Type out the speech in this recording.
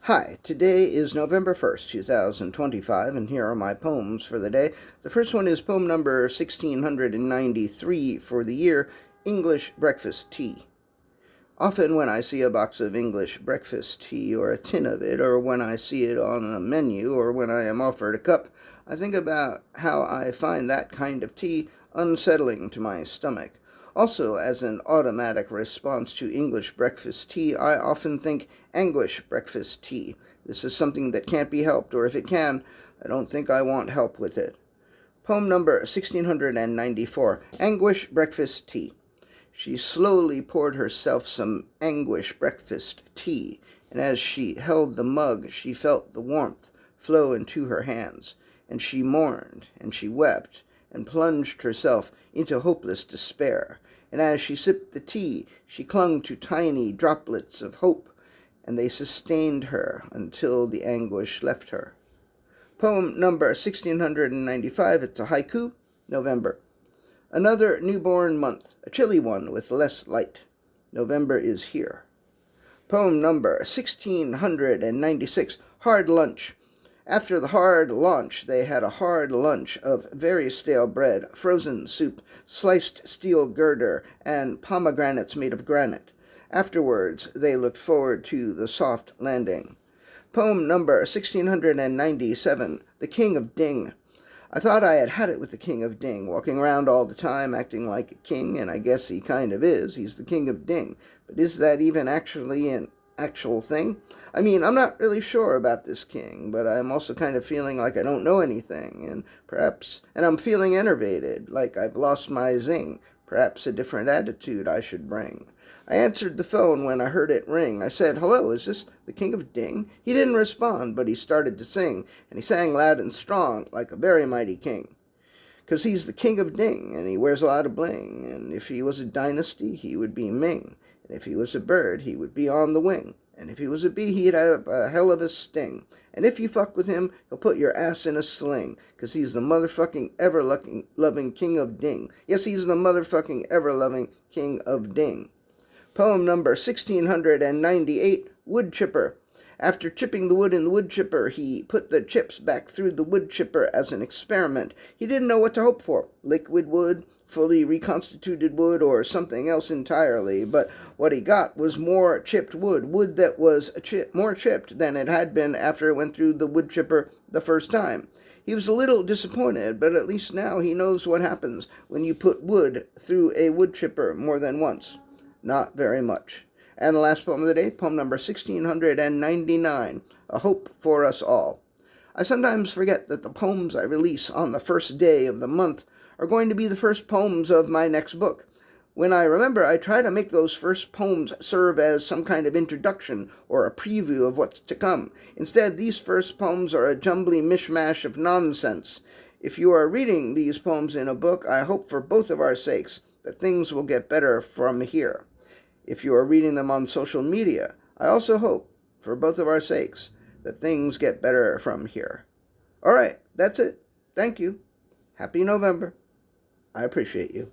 Hi, today is November 1st, 2025, and here are my poems for the day. The first one is poem number 1693 for the year, English Breakfast Tea. Often when I see a box of English breakfast tea, or a tin of it, or when I see it on a menu, or when I am offered a cup, I think about how I find that kind of tea unsettling to my stomach. Also, as an automatic response to English breakfast tea, I often think Anguish breakfast tea. This is something that can't be helped, or if it can, I don't think I want help with it. Poem number 1694, Anguish breakfast tea. She slowly poured herself some Anguish breakfast tea, and as she held the mug, she felt the warmth flow into her hands, and she mourned, and she wept, and plunged herself into hopeless despair. And as she sipped the tea, she clung to tiny droplets of hope, and they sustained her until the anguish left her. Poem number 1695, it's a haiku, November. Another newborn month, a chilly one with less light. November is here. Poem number 1696, Hard Lunch. After the hard launch, they had a hard lunch of very stale bread, frozen soup, sliced steel girder, and pomegranates made of granite. Afterwards, they looked forward to the soft landing. Poem number 1697, The King of Ding. I thought I had it with the King of Ding, walking around all the time acting like a king, and I guess he kind of is. He's the King of Ding. But is that even actually an actual thing? I mean, I'm not really sure about this king, but I'm also kind of feeling like I don't know anything, and I'm feeling enervated, like I've lost my zing. Perhaps a different attitude I should bring. I answered the phone when I heard it ring. I said, "Hello, is this the King of Ding?" He didn't respond, but he started to sing, and he sang loud and strong, like a very mighty king. 'Cause he's the King of Ding, and he wears a lot of bling, and if he was a dynasty, he would be Ming, and if he was a bird, he would be on the wing, and if he was a bee, he'd have a hell of a sting, and if you fuck with him, he'll put your ass in a sling, 'cause he's the motherfucking ever-loving King of Ding. Yes, he's the motherfucking ever-loving King of Ding. Poem number 1698, Wood Chipper. After chipping the wood in the wood chipper, he put the chips back through the wood chipper as an experiment. He didn't know what to hope for, liquid wood, fully reconstituted wood, or something else entirely, but what he got was more chipped wood that was more chipped than it had been after it went through the wood chipper the first time. He was a little disappointed, but at least now he knows what happens when you put wood through a wood chipper more than once. Not very much. And the last poem of the day, poem number 1699, A Hope for Us All. I sometimes forget that the poems I release on the first day of the month are going to be the first poems of my next book. When I remember, I try to make those first poems serve as some kind of introduction or a preview of what's to come. Instead, these first poems are a jumbly mishmash of nonsense. If you are reading these poems in a book, I hope for both of our sakes that things will get better from here. If you are reading them on social media, I also hope, for both of our sakes, that things get better from here. All right, that's it. Thank you. Happy November. I appreciate you.